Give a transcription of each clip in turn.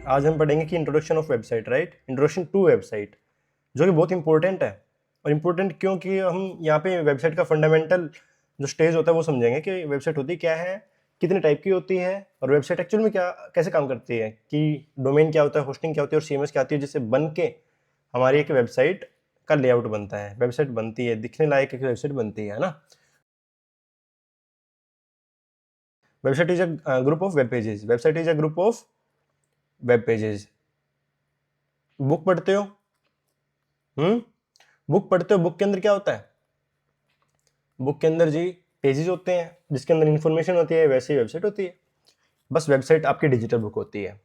आज हम पढ़ेंगे कि introduction of website, right, introduction to website, जो कि बहुत इंपॉर्टेंट है। और इम्पोर्टेंट क्यों कि हम यहाँ पे वेबसाइट का फंडामेंटल जो स्टेज होता है वो समझेंगे कि वेबसाइट होती क्या है, कितने टाइप की होती है, और वेबसाइट एक्चुअल में क्या कैसे काम करती है, कि डोमेन क्या होता है, होस्टिंग क्या होती है और सीएमएस क्या होती है, जिससे बन के हमारी एक वेबसाइट का लेआउट बनता है, वेबसाइट बनती है, दिखने लायक एक वेबसाइट बनती है ना। Website is a group of web pages, website is a group of web pages. Book पढ़ते हो? बुक पढ़ते हो? बुक के अंदर क्या होता है? बुक के अंदर जी पेजेस होते हैं जिसके अंदर इंफॉर्मेशन होती है, वैसे ही वेबसाइट होती है। बस वेबसाइट आपकी डिजिटल बुक होती है।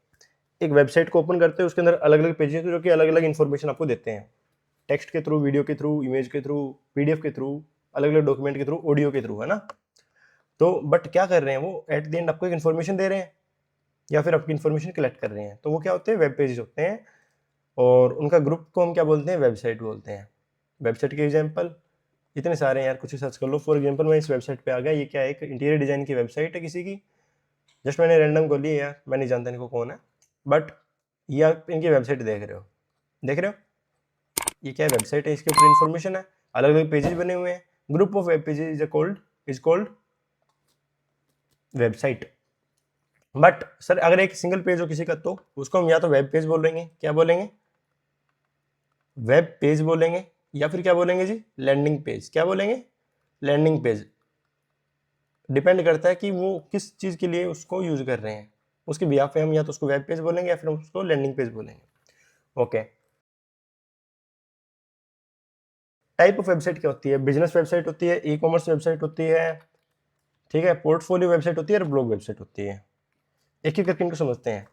एक वेबसाइट को ओपन करते हैं, उसके अंदर अलग अलग पेजेस जो कि अलग अलग इन्फॉर्मेशन आपको देते हैं, टेक्स्ट के थ्रू, वीडियो के थ्रू, इमेज के थ्रू, पीडीएफ के थ्रू, अलग अलग डॉक्यूमेंट के थ्रू, ऑडियो के थ्रू, है ना। तो बट क्या कर रहे हैं वो, एट द एंड आपको एक इन्फॉर्मेशन दे रहे हैं या फिर आपकी इन्फॉर्मेशन कलेक्ट कर रहे हैं। तो वो क्या होते हैं, वेब पेजेस होते हैं, और उनका ग्रुप को हम क्या बोलते हैं, वेबसाइट बोलते हैं। वेबसाइट के एग्जाम्पल इतने सारे हैं यार, कुछ भी सर्च कर लो। फॉर एग्जांपल मैं इस वेबसाइट पे आ गया, ये क्या है, एक इंटीरियर डिजाइन की वेबसाइट है किसी की, जस्ट मैंने रैंडम खोली है यार, मैं नहीं जानता इनको कौन है, बट ये आप इनकी वेबसाइट देख रहे हो, देख रहे हो, ये क्या है, वेबसाइट है, इसके ऊपर इन्फॉर्मेशन है, अलग अलग पेजेस बने हुए हैं। Group of web pages is called website. But sir अगर एक सिंगल पेज हो किसी का, तो उसको हम या तो वेब पेज बोलेंगे, क्या बोलेंगे, वेब पेज बोलेंगे, या फिर क्या बोलेंगे जी, लैंडिंग पेज। क्या बोलेंगे, लैंडिंग पेज। डिपेंड करता है कि वो किस चीज के लिए उसको यूज कर रहे हैं, उसके बिहाफ पे हम या तो उसको वेब पेज बोलेंगे या फिर हम उसको लैंडिंग पेज बोलेंगे। ओके। टाइप ऑफ वेबसाइट क्या होती है, बिजनेस वेबसाइट होती है, ई कॉमर्स वेबसाइट होती है, ठीक है, पोर्टफोलियो वेबसाइट होती है और ब्लॉग वेबसाइट होती है। एक एक करके इनको समझते हैं।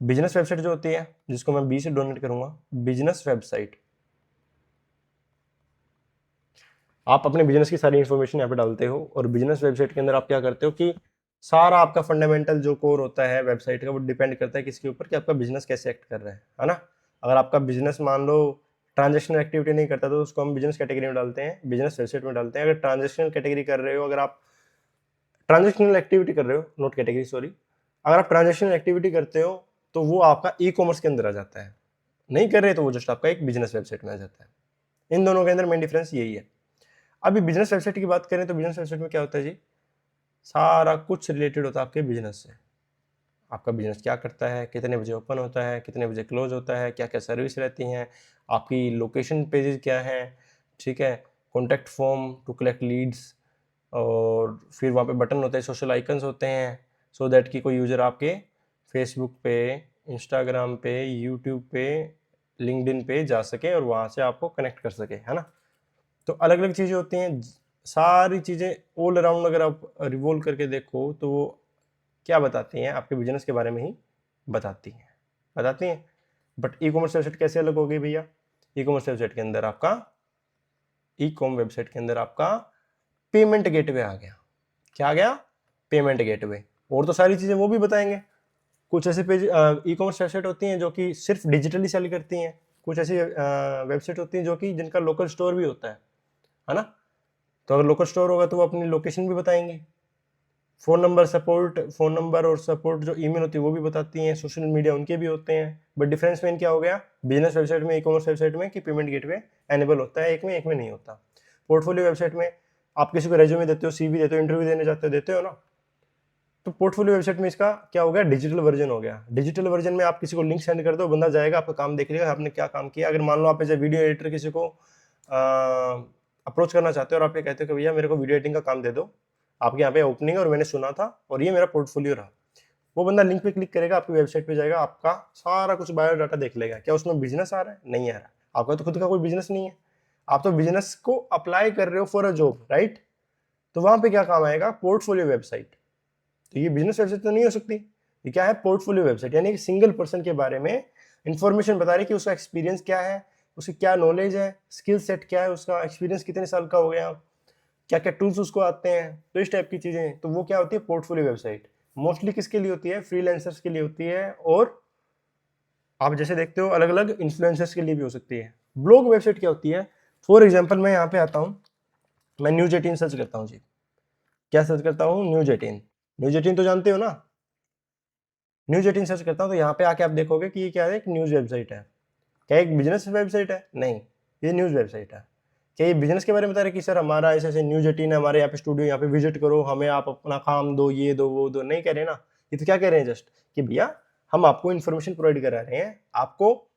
बिजनेस वेबसाइट जो होती है, जिसको मैं बी से डोनेट करूंगा, बिजनेस वेबसाइट, आप अपने बिजनेस की सारी इन्फॉर्मेशन यहाँ पे डालते हो, और बिजनेस वेबसाइट के अंदर आप क्या करते हो कि सारा आपका फंडामेंटल जो कोर होता है वेबसाइट का, वो डिपेंड करता है किसके ऊपर, कि आपका बिजनेस कैसे एक्ट कर रहा है ना। अगर आपका बिजनेस मान लो ट्रांजेक्शनल एक्टिविटी नहीं करता, तो उसको हम बिजनेस कैटेगरी में डालते हैं, बिजनेस वेबसाइट में डालते हैं। अगर ट्रांजेक्शनल कैटेगरी कर रहे हो, अगर आप ट्रांजेक्शनल एक्टिविटी कर रहे हो, नोट कैटेगरी सॉरी, अगर आप ट्रांजेक्शनल एक्टिविटी करते हो तो वो आपका ई कॉमर्स के अंदर आ जाता है, नहीं कर रहे तो वो जस्ट आपका एक बिजनेस वेबसाइट में आ जाता है। इन दोनों के अंदर मेन डिफरेंस यही है। अभी बिजनेस वेबसाइट की बात करें तो बिजनेस वेबसाइट में क्या होता है जी, सारा कुछ रिलेटेड होता है आपके बिजनेस से। आपका बिजनेस क्या करता है, कितने बजे ओपन होता है, कितने बजे क्लोज होता है, क्या क्या सर्विस रहती हैं, आपकी लोकेशन पेजेस क्या है, ठीक है, contact form to collect leads, और फिर वहाँ पे बटन होते हैं, सोशल आइकन्स होते हैं, सो दैट कि कोई यूज़र आपके फेसबुक पे, इंस्टाग्राम पे, यूट्यूब पे, लिंक्डइन पे जा सके और वहाँ से आपको कनेक्ट कर सके, है ना। तो अलग अलग चीज़ें होती हैं, सारी चीज़ें ऑल अराउंड अगर आप रिवॉल्व करके देखो तो वो क्या बताती हैं, आपके बिजनेस के बारे में ही बताती हैं। बट ई कॉमर्स वेबसाइट कैसे अलग हो गई भैया, ई कॉमर्स वेबसाइट के अंदर आपका, ई कॉम वेबसाइट के अंदर आपका पेमेंट गेटवे आ गया। क्या आ गया, पेमेंट गेटवे। और तो सारी चीज़ें वो भी बताएंगे। कुछ ऐसे पेज ई कॉमर्स वेबसाइट होती हैं जो कि सिर्फ डिजिटली सेल करती हैं, कुछ ऐसी वेबसाइट होती हैं जो कि जिनका लोकल स्टोर भी होता है ना। तो अगर लोकल स्टोर होगा तो वो अपनी लोकेशन भी बताएंगे, फोन नंबर और सपोर्ट जो ईमेल होती है वो भी बताती हैं, सोशल मीडिया उनके भी होते हैं। बट डिफरेंस में क्या हो गया, बिजनेस वेबसाइट में, ई कॉमर्स वेबसाइट में, कि पेमेंट गेटवे एनेबल होता है एक में नहीं होता। पोर्टफोलियो वेबसाइट में आप किसी को रेज्यूमे देते हो, सीवी देते हो, इंटरव्यू देने जाते हो, देते हो ना। तो पोर्टफोलियो वेबसाइट में इसका क्या हो गया, डिजिटल वर्जन हो गया। डिजिटल वर्जन में आप किसी को लिंक सेंड कर दो, बंदा जाएगा, आपका काम देख लेगा, आपने क्या काम किया। अगर मान लो आप एज ए वीडियो एडिटर किसी को अप्रोच करना चाहते हो और आप ये कहते हो कि भैया मेरे को वीडियो एडिटिंग का काम दे दो, आपके यहाँ पे ओपनिंग और मैंने सुना था और ये मेरा पोर्टफोलियो रहा, वो बंदा लिंक पे क्लिक करेगा, आपकी वेबसाइट पे जाएगा, आपका सारा कुछ बायोडाटा देख लेगा। क्या उसमें बिजनेस आ रहा है, नहीं आ रहा, आपका तो खुद का कोई बिजनेस नहीं है, आप तो बिजनेस को अप्लाई कर रहे हो फॉर अ जॉब, राइट। तो वहां पे क्या काम आएगा, पोर्टफोलियो वेबसाइट। तो ये बिजनेस वेबसाइट तो नहीं हो सकती, ये क्या है, पोर्टफोलियो वेबसाइट, यानी कि सिंगल पर्सन के बारे में इंफॉर्मेशन बता रही कि उसका एक्सपीरियंस क्या है, उसकी क्या नॉलेज है, स्किल सेट क्या है, उसका एक्सपीरियंस कितने साल का हो गया, क्या क्या टूल्स उसको आते हैं, तो इस टाइप की चीजें। तो वो क्या होती है, पोर्टफोलियो वेबसाइट। मोस्टली किसके लिए होती है, फ्रीलांसर्स के लिए होती है, और आप जैसे देखते हो अलग अलग इन्फ्लुएंसर्स के लिए भी हो सकती है। ब्लॉग वेबसाइट क्या होती है, फॉर एग्जाम्पल मैं यहाँ पे आता हूँ, मैं न्यूज 18 सर्च करता हूँ जी, क्या सर्च करता हूँ, न्यूज 18। न्यूज 18 तो जानते हो ना, न्यूज 18 सर्च करता हूँ तो यहाँ पे आके आप देखोगे कि ये क्या है, एक न्यूज़ वेबसाइट है। क्या एक बिजनेस वेबसाइट है? नहीं, ये न्यूज़ वेबसाइट है। क्या ये बिजनेस के बारे में बता रहे कि सर हमारा ऐसे ऐसे न्यूज 18 है, हमारे यहाँ पे स्टूडियो, यहाँ पे विजिट करो, हमें आप अपना काम दो, ये दो वो दो, नहीं कह रहे ना। ये तो क्या कह रहे हैं जस्ट कि भैया हम आपको इन्फॉर्मेशन प्रोवाइड करा रहे हैं, आपको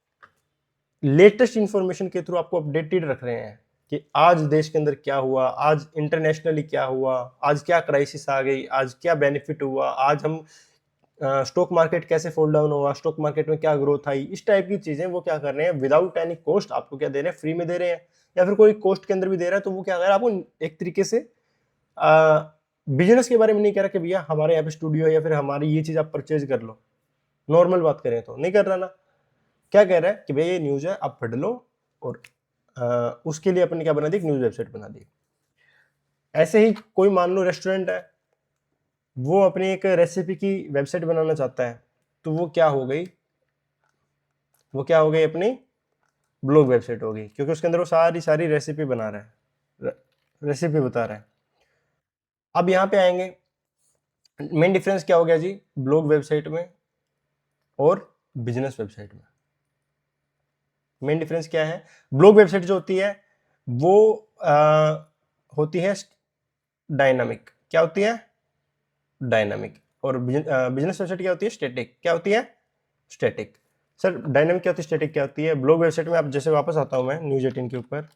लेटेस्ट इन्फॉर्मेशन के थ्रू आपको अपडेटेड रख रहे हैं कि आज देश के अंदर क्या हुआ, आज इंटरनेशनली क्या हुआ, आज क्या क्राइसिस आ गई, आज क्या बेनिफिट हुआ, आज हम स्टॉक मार्केट कैसे फॉल डाउन हुआ, स्टॉक मार्केट में क्या ग्रोथ आई, इस टाइप की चीजें वो क्या कर रहे हैं विदाउट एनी कॉस्ट आपको क्या दे रहे हैं, फ्री में दे रहे हैं, या फिर कोई कॉस्ट के अंदर भी दे रहा है तो वो क्या कर रहा है आपको एक तरीके से बिजनेस के बारे में नहीं कह रहा कि भैया हमारे यहाँ पे स्टूडियो है या फिर हमारी ये चीज आप परचेज कर लो। नॉर्मल बात करें तो नहीं कर रहा ना, क्या कह रहा है कि भैया ये न्यूज है आप पढ़ लो, और उसके लिए अपने क्या बना दी, एक न्यूज वेबसाइट बना दी। ऐसे ही कोई मान लो रेस्टोरेंट है, वो अपनी एक रेसिपी की वेबसाइट बनाना चाहता है, तो वो क्या हो गई, वो क्या हो गई अपनी ब्लॉग वेबसाइट हो गई, क्योंकि उसके अंदर वो सारी सारी रेसिपी बना रहा है, रेसिपी बता रहा है। अब यहाँ पे आएंगे, मेन डिफरेंस क्या हो गया जी ब्लॉग वेबसाइट में और बिजनेस वेबसाइट में। मेन डिफरेंस क्या है, ब्लॉग वेबसाइट जो होती है वो होती है डायनामिक। क्या होती है? डायनामिक। और बिजनेस वेबसाइट क्या होती है? स्टैटिक। क्या होती है? स्टैटिक। सर डायनामिक क्या होती है, स्टैटिक क्या होती है? ब्लॉग वेबसाइट में आप जैसे वापस आता हूं मैं न्यूज 18 के ऊपर,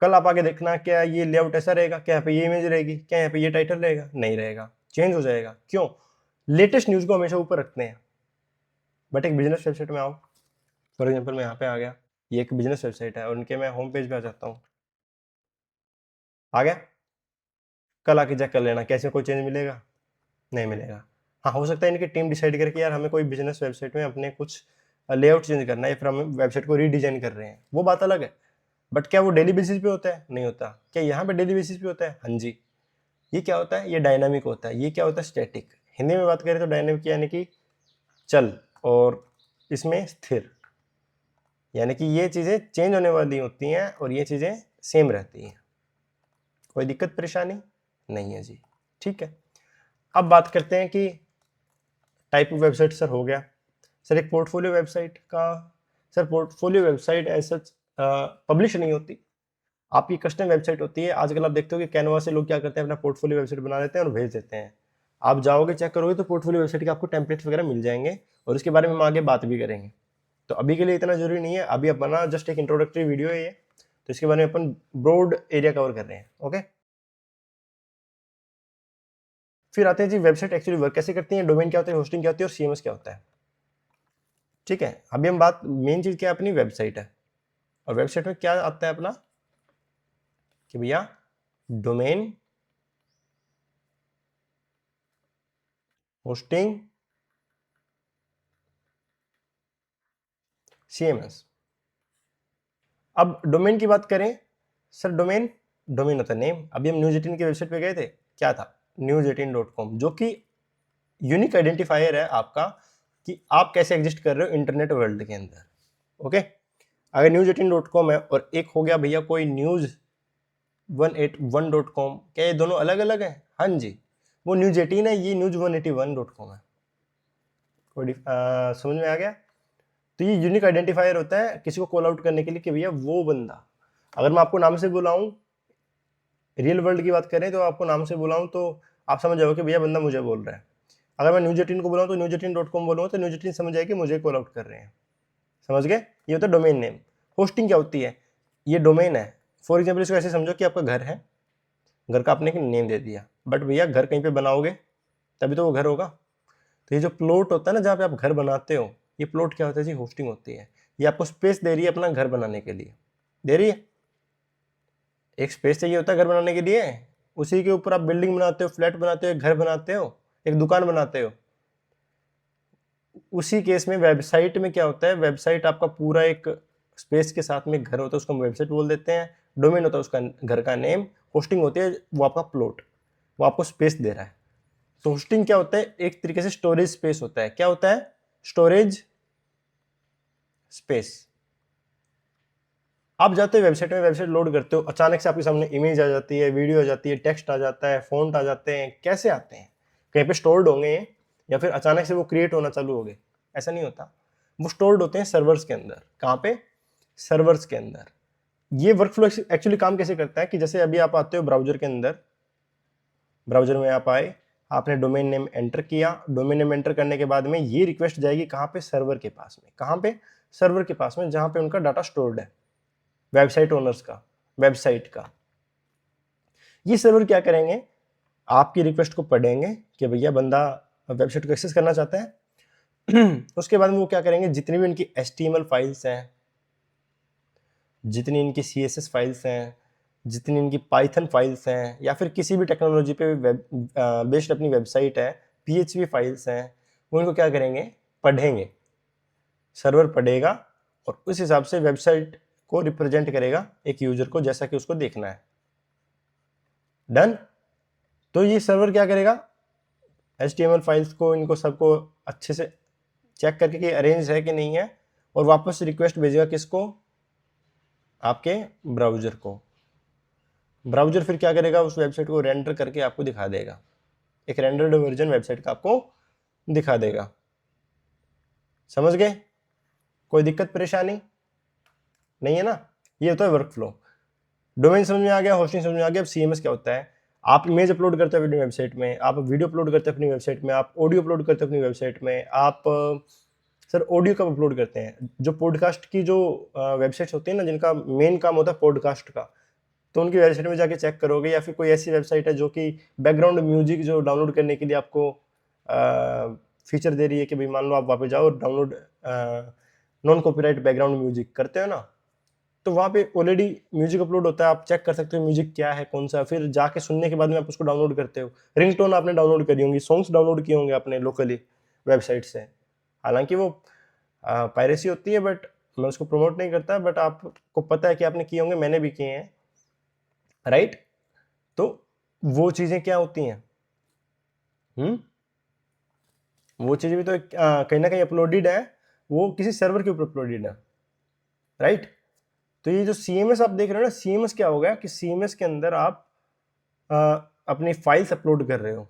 कल आप आगे देखना क्या ये लेआउट ऐसा रहेगा, क्या यहाँ पे ये इमेज रहेगी, क्या यहाँ पे ये टाइटल रहेगा? नहीं रहेगा, चेंज हो जाएगा। क्यों? लेटेस्ट न्यूज को हमेशा ऊपर रखते हैं। बट एक बिजनेस वेबसाइट में आओ, फॉर एग्जाम्पल मैं यहाँ पे आ गया, ये एक बिजनेस वेबसाइट है और उनके मैं होम पेज पे आ जाता हूँ, आ गया, कल आके चेक कर लेना कैसे कोई चेंज मिलेगा? नहीं मिलेगा। हाँ हो सकता है इनकी टीम डिसाइड करे कि यार हमें कोई बिजनेस वेबसाइट में अपने कुछ लेआउट चेंज करना है, फिर हम वेबसाइट को रीडिजाइन कर रहे हैं, वो बात अलग है। बट क्या वो डेली बेसिस पे होता है? नहीं होता। क्या यहाँ पे डेली बेसिस पे होता है? हाँ जी। ये क्या होता है? ये डायनामिक होता है। ये क्या होता है? स्टैटिक। हिंदी में बात करें तो डायनामिक यानी कि चल, और इसमें स्थिर, यानी कि ये चीजें चेंज होने वाली होती हैं और ये चीजें सेम रहती हैं। कोई दिक्कत परेशानी नहीं है जी, ठीक है। अब बात करते हैं कि टाइप ऑफ वेबसाइट सर हो गया। सर एक पोर्टफोलियो वेबसाइट का, सर पोर्टफोलियो वेबसाइट ऐसा पब्लिश नहीं होती, आपकी कस्टम वेबसाइट होती है। आजकल आप देखते हो कि कैनवा से लोग क्या करते हैं, अपना पोर्टफोलियो वेबसाइट बना लेते हैं और भेज देते हैं। आप जाओगे चेक करोगे तो पोर्टफोलियो वेबसाइट के आपको टेम्पलेट्स वगैरह मिल जाएंगे, और इसके बारे में हम आगे बात भी करेंगे। तो अभी के लिए इतना जरूरी नहीं है, अभी अपना जस्ट एक इंट्रोडक्टरी वीडियो है ये, तो इसके बारे में अपन ब्रॉड एरिया कवर कर रहे हैं। ओके, फिर आते हैं जी वेबसाइट एक्चुअली वर्क कैसे करती है, डोमेन क्या होता है, होस्टिंग क्या होती है और सीएमएस क्या होता है। ठीक है, अभी हम बात, मेन चीज क्या है, अपनी वेबसाइट है। और वेबसाइट में क्या आता है अपना कि भैया डोमेन, होस्टिंग, सीएमएस। अब डोमेन की बात करें, सर डोमेन, डोमेन होता है नेम। अभी हम न्यूज 18 की वेबसाइट पे गए थे, क्या था? news18.com, जो कि यूनिक आइडेंटिफायर है आपका कि आप कैसे एग्जिस्ट कर रहे हो इंटरनेट वर्ल्ड के अंदर। ओके, अगर news18.com है और एक हो गया भैया कोई news181.com, क्या ये दोनों अलग अलग हैं? हाँ जी, वो न्यूज 18 है, ये news181.com है। कोई समझ में आ गया? तो ये यूनिक आइडेंटिफायर होता है किसी को कॉल आउट करने के लिए कि भैया वो बंदा, अगर मैं आपको नाम से बुलाऊं, रियल वर्ल्ड की बात करें तो आपको नाम से बुलाऊं तो आप समझ जाओगे कि भैया बंदा मुझे बोल रहा है। अगर मैं न्यूज 18 को बुलाऊं तो news18.com बोलूंगा तो न्यूज 18 समझ जाएगी मुझे कॉल आउट कर रहे हैं। समझ गए? ये होता है डोमेन नेम। होस्टिंग क्या होती है? ये डोमेन है। फॉर एग्जाम्पल इसको ऐसे समझो कि आपका घर है, घर का आपने एक नेम दे दिया, बट भैया घर कहीं पे बनाओगे तभी तो वो घर होगा। तो ये जो प्लॉट होता है ना, जहाँ पे आप घर बनाते हो, ये प्लॉट क्या होता है जी? होस्टिंग होती है। ये आपको स्पेस दे रही है अपना घर बनाने के लिए, दे रही है। एक स्पेस चाहिए होता है घर बनाने के लिए, उसी के ऊपर आप बिल्डिंग बनाते हो, फ्लैट बनाते हो, एक घर बनाते हो, एक दुकान बनाते हो। उसी केस में वेबसाइट में क्या होता है, वेबसाइट आपका पूरा एक स्पेस के साथ में घर होता है, उसको हम वेबसाइट बोल देते हैं। डोमेन होता है उसका घर का नेम, होस्टिंग होती है वो आपका प्लॉट, वो आपको स्पेस दे रहा है। तो होस्टिंग क्या होता है? एक तरीके से स्टोरेज स्पेस होता है। क्या होता है? Storage space. आप जाते हो वेबसाइट में, वेबसाइट लोड करते हो, अचानक से आपके सामने इमेज आ जाती है, वीडियो आ जाती है, टेक्स्ट आ जाता है, फॉन्ट आ जाते हैं। कैसे आते हैं? कहीं पे स्टोर्ड होंगे या फिर अचानक से वो क्रिएट होना चालू हो गए, ऐसा नहीं होता। वो स्टोर्ड होते हैं सर्वर्स के अंदर। कहाँ पे? सर्वर्स के अंदर। ये वर्कफ्लो एक्चुअली काम कैसे करता है कि जैसे अभी आप आते हो ब्राउजर के अंदर, ब्राउजर में आप आए, आपने डोमेन नेम एंटर किया, डोमेन नेम एंटर करने के बाद में ये रिक्वेस्ट जाएगी कहाँ पे? सर्वर के पास में। कहाँ पे? सर्वर के पास में, जहाँ पे उनका डाटा स्टोर्ड है, वेबसाइट ओनर्स का, वेबसाइट का। ये सर्वर क्या करेंगे? आपकी रिक्वेस्ट को पढ़ेंगे कि भैया बंदा वेबसाइट को एक्सेस करना चाहता है। उसके बाद में वो क्या करेंगे? जितनी भी इनकी HTML फाइल्स हैं, जितनी इनकी CSS फाइल्स हैं, जितनी इनकी पाइथन फाइल्स हैं, या फिर किसी भी टेक्नोलॉजी पे बेस्ड अपनी वेबसाइट है, PHP फाइल्स हैं, वो इनको क्या करेंगे? पढ़ेंगे। सर्वर पढ़ेगा और उस हिसाब से वेबसाइट को रिप्रेजेंट करेगा एक यूजर को, जैसा कि उसको देखना है। डन। तो ये सर्वर क्या करेगा? HTML फाइल्स को, इनको सबको अच्छे से चेक करके कि अरेंज है कि नहीं है, और वापस रिक्वेस्ट भेजेगा किसको? आपके ब्राउजर को। ब्राउजर फिर क्या करेगा? उस वेबसाइट को रेंडर करके आपको दिखा देगा, एक रेंडर्ड वर्जन वेबसाइट का आपको दिखा देगा। समझ गए? कोई दिक्कत परेशानी नहीं है ना? ये होता है वर्कफ्लो। डोमेन समझ में आ गया, होस्टिंग समझ में आ गया। अब CMS क्या होता है? आप इमेज अपलोड करते हो अपनी वेबसाइट में, आप वीडियो अपलोड करते हो अपनी वेबसाइट में, आप ऑडियो अपलोड करते हो अपनी वेबसाइट में। आप सर ऑडियो कब अपलोड करते हैं? जो पॉडकास्ट की जो वेबसाइट्स होती है ना, जिनका मेन काम होता है पॉडकास्ट का, तो उनकी वेबसाइट में जाके चेक करोगे। या फिर कोई ऐसी वेबसाइट है जो कि बैकग्राउंड म्यूजिक जो डाउनलोड करने के लिए आपको फीचर दे रही है कि भाई मान लो आप वहाँ पे जाओ और download non copyright background music करते हो ना, तो वहाँ पे ऑलरेडी म्यूजिक अपलोड होता है। आप चेक कर सकते हो म्यूजिक क्या है, कौन सा, फिर जाके सुनने के बाद में आप उसको डाउनलोड करते हो। रिंगटोन आपने डाउनलोड करी होंगी, सॉन्ग्स डाउनलोड किए होंगे आपने लोकली वेबसाइट से। हालांकि वो पायरेसी होती है, बट मैं उसको प्रमोट नहीं करता, बट आपको पता है कि आपने किए होंगे, मैंने भी किए हैं, राइट? तो वो चीजें क्या होती हैं? वो चीजें भी तो कहीं ना कहीं अपलोडेड है, वो किसी सर्वर के ऊपर अपलोडेड है, राइट? तो ये जो CMS आप देख रहे हो ना, CMS क्या होगा कि CMS के अंदर आप अपनी फाइल्स अपलोड कर रहे हो।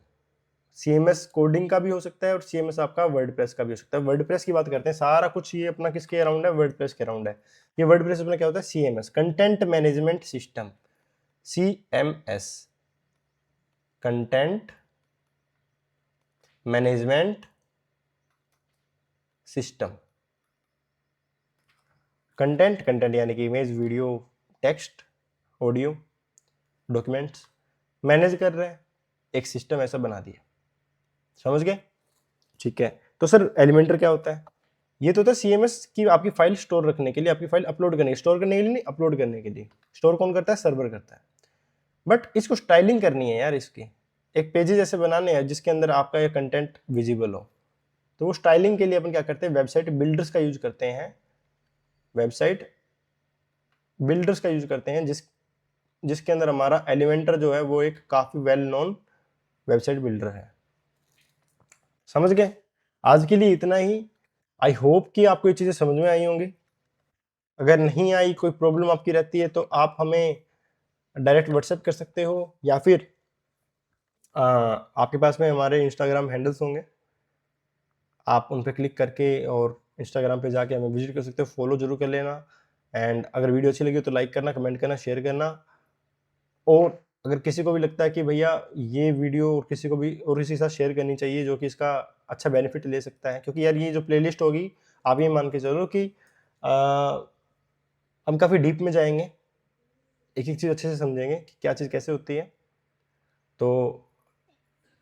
CMS कोडिंग का भी हो सकता है और CMS आपका वर्डप्रेस का भी हो सकता है। वर्डप्रेस की बात करते हैं, सारा कुछ ये अपना किसके अराउंड है? वर्डप्रेस के अराउंड है। ये वर्डप्रेस अपना क्या होता है? CMS, content management system, CMS, content management system. Content यानी कि image, video, text, audio, documents manage कर रहे हैं, एक सिस्टम ऐसा बना दिया। समझ गए? ठीक है। तो सर एलिमेंटर क्या होता है? ये तो होता है CMS की आपकी फाइल स्टोर रखने के लिए, आपकी फाइल अपलोड करने, स्टोर करने के लिए नहीं, अपलोड करने के लिए। स्टोर कौन करता है? सर्वर करता है। बट इसको स्टाइलिंग करनी है यार, इसकी एक पेजेस ऐसे बनाने हैं जिसके अंदर आपका ये कंटेंट विजिबल हो। तो वो स्टाइलिंग के लिए अपन क्या करते हैं? वेबसाइट बिल्डर्स का यूज करते हैं। वेबसाइट बिल्डर्स का यूज करते हैं, जिसके अंदर हमारा एलिमेंटर जो है वो एक काफी वेल नोन वेबसाइट बिल्डर है। समझ गए? आज के लिए इतना ही। आई होप कि आपको ये चीजें समझ में आई होंगी। अगर नहीं आई, कोई प्रॉब्लम आपकी रहती है, तो आप हमें डायरेक्ट व्हाट्सएप कर सकते हो, या फिर आपके पास में हमारे इंस्टाग्राम हैंडल्स होंगे, आप उन पर क्लिक करके और इंस्टाग्राम पे जाके हमें विजिट कर सकते हो। फॉलो जरूर कर लेना। एंड अगर वीडियो अच्छी लगी तो लाइक करना, कमेंट करना, शेयर करना। और अगर किसी को भी लगता है कि भैया ये वीडियो और किसी को भी और किसी के साथ शेयर करनी चाहिए जो कि इसका अच्छा बेनिफिट ले सकता है, क्योंकि यार ये जो प्लेलिस्ट होगी, आप ये मान के चलो कि हम काफ़ी डीप में जाएंगे, एक एक चीज़ अच्छे से समझेंगे कि क्या चीज़ कैसे होती है। तो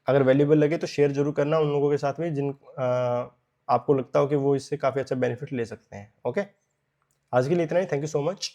अगर वैल्यूबल लगे तो शेयर जरूर करना उन लोगों के साथ में जिन आपको लगता हो कि वो इससे काफ़ी अच्छा बेनिफिट ले सकते हैं। ओके, आज के लिए इतना ही। Thank you so much.